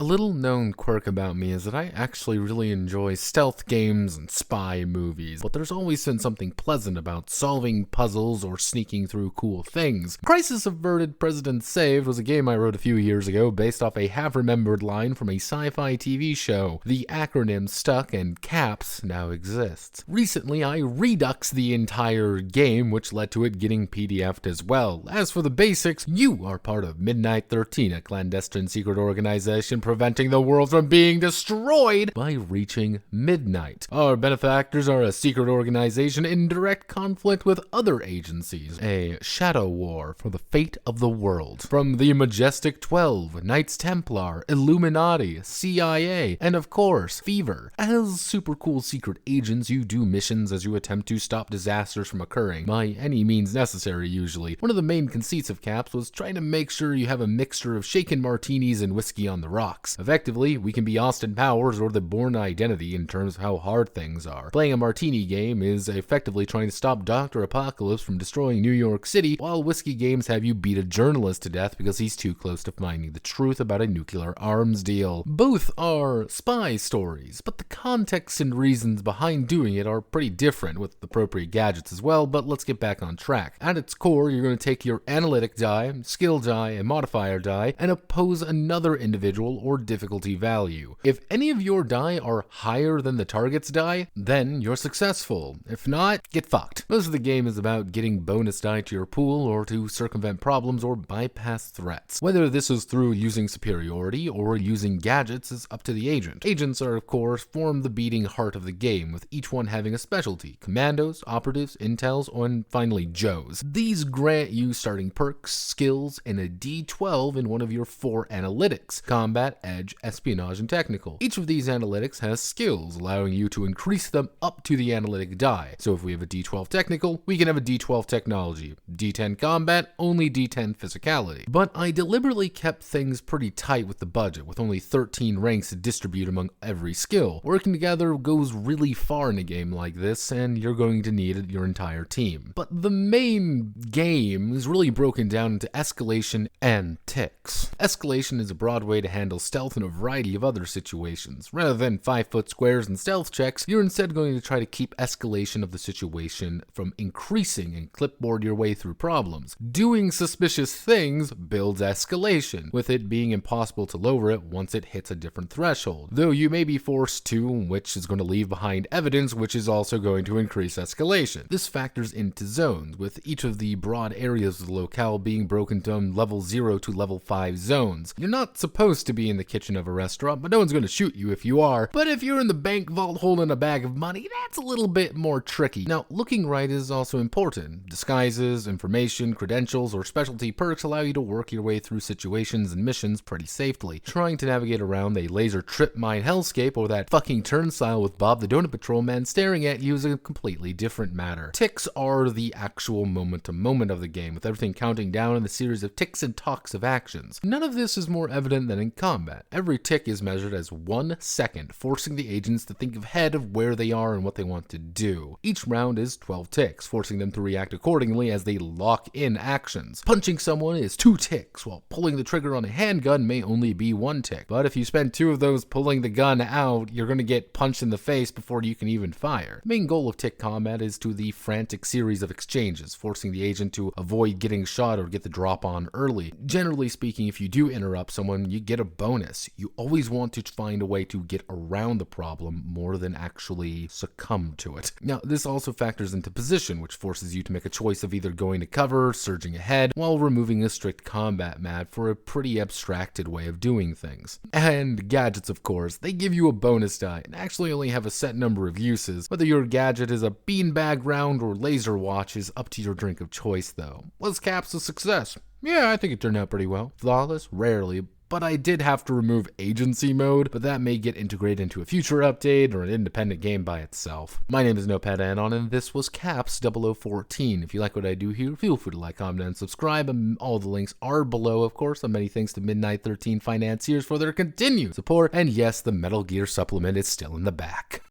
A little known quirk about me is that I actually really enjoy stealth games and spy movies, but there's always been something pleasant about solving puzzles or sneaking through cool things. Crisis Averted President Saved was a game I wrote a few years ago based off a half-remembered line from a sci-fi TV show. The acronym stuck and CAPS now exists. Recently, I reduxed the entire game, which led to it getting PDF'd as well. As for the basics, you are part of Midnight 13, a clandestine secret organization preventing the world from being destroyed by reaching midnight. Our benefactors are a secret organization in direct conflict with other agencies, a shadow war for the fate of the world. From the Majestic 12, Knights Templar, Illuminati, CIA, and of course, Fever. As super cool secret agents, you do missions as you attempt to stop disasters from occurring, by any means necessary usually. One of the main conceits of CAPS was trying to make sure you have a mixture of shaken martinis and whiskey on the rocks. Effectively, we can be Austin Powers or the Bourne Identity in terms of how hard things are. Playing a martini game is effectively trying to stop Dr. Apocalypse from destroying New York City, while whiskey games have you beat a journalist to death because he's too close to finding the truth about a nuclear arms deal. Both are spy stories, but the context and reasons behind doing it are pretty different, with appropriate gadgets as well, but let's get back on track. At its core, you're going to take your analytic die, skill die, and modifier die, and oppose another individual or difficulty value. If any of your die are higher than the target's die, then you're successful. If not, get fucked. Most of the game is about getting bonus die to your pool or to circumvent problems or bypass threats. Whether this is through using superiority or using gadgets is up to the agent. Agents are, of course, form the beating heart of the game, with each one having a specialty: commandos, operatives, intels, and finally Joes. These grant you starting perks, skills, and a D12 in one of your 4 analytics: combat, edge, espionage, and technical. Each of these analytics has skills, allowing you to increase them up to the analytic die. So if we have a D12 technical, we can have a D12 technology. D10 combat, only D10 physicality. But I deliberately kept things pretty tight with the budget, with only 13 ranks to distribute among every skill. Working together goes really far in a game like this, and you're going to need your entire team. But the main game is really broken down into escalation and ticks. Escalation is a broad way to handle stealth in a variety of other situations. Rather than 5-foot squares and stealth checks, you're instead going to try to keep escalation of the situation from increasing and clipboard your way through problems. Doing suspicious things builds escalation, with it being impossible to lower it once it hits a different threshold. Though you may be forced to, which is going to leave behind evidence, which is also going to increase escalation. This factors into zones, with each of the broad areas of the locale being broken from level 0 to level 5 zones. You're not supposed to be in the kitchen of a restaurant, but no one's going to shoot you if you are. But if you're in the bank vault holding a bag of money, that's a little bit more tricky. Now, looking right is also important. Disguises, information, credentials, or specialty perks allow you to work your way through situations and missions pretty safely. Trying to navigate around a laser trip mine hellscape or that fucking turnstile with Bob the Donut Patrolman staring at you is a completely different matter. Ticks are the actual moment-to-moment of the game, with everything counting down in a series of ticks and talks of actions. None of this is more evident than in combat. Every tick is measured as 1 second, forcing the agents to think ahead of where they are and what they want to do. Each round is 12 ticks, forcing them to react accordingly as they lock in actions. Punching someone is 2 ticks, while pulling the trigger on a handgun may only be 1 tick. But if you spend 2 of those pulling the gun out, you're going to get punched in the face before you can even fire. The main goal of tick combat is to the frantic series of exchanges, forcing the agent to avoid getting shot or get the drop on early. Generally speaking, if you do interrupt someone, you get a bonus. You always want to find a way to get around the problem more than actually succumb to it. Now, this also factors into position, which forces you to make a choice of either going to cover, surging ahead, while removing a strict combat mat for a pretty abstracted way of doing things. And gadgets, of course, they give you a bonus die and actually only have a set number of uses. Whether your gadget is a beanbag round or laser watch is up to your drink of choice though. Was CAPS a success? Yeah, I think it turned out pretty well. Flawless? Rarely. But I did have to remove agency mode, but that may get integrated into a future update or an independent game by itself. My name is Notepad, and this was CAPS 0014. If you like what I do here, feel free to like, comment, and subscribe. All the links are below, of course. And many thanks to Midnight 13 financiers for their continued support. And yes, the Metal Gear supplement is still in the back.